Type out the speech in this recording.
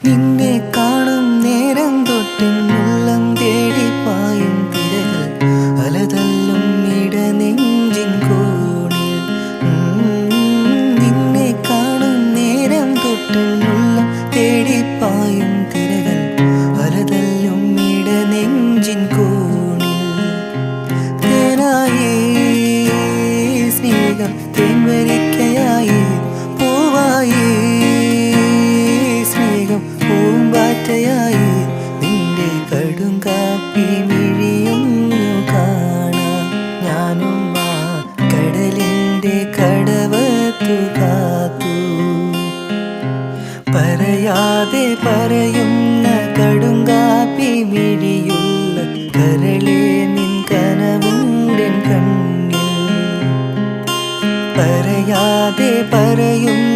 നിന്നെ കാണും നേരം തൊട്ടുള്ളം തേടി പായും തിരകൾ അലതല്ലും ഇടനെഞ്ചിൻ കോണിൽ. നിന്നെ കാണും നേരം തൊട്ടുള്ളം തേടി പായും തിരകൾ അലതല്ലും ഇടനെഞ്ചിൻ കോണിൽ. തേനായി സ്നേഹം തേൻവരിക്കയായി പൂവായി സ്നേഹം പൂമ്പാറ്റയായി നിന്റെ കടുങ്കാപ്പി മിഴിയൊന്നു കാണാൻ ഞാനും ആ കടലിൻ്റെ കടവത്തു കാത്തു. പറയാതെ പറയുന്ന കടുങ്കാപ്പി മിഴിയുള്ള കരളെ നിൻ കനവുണ്ടെൻ കണ്ണിൽ. പറയാതെ പറയുന്ന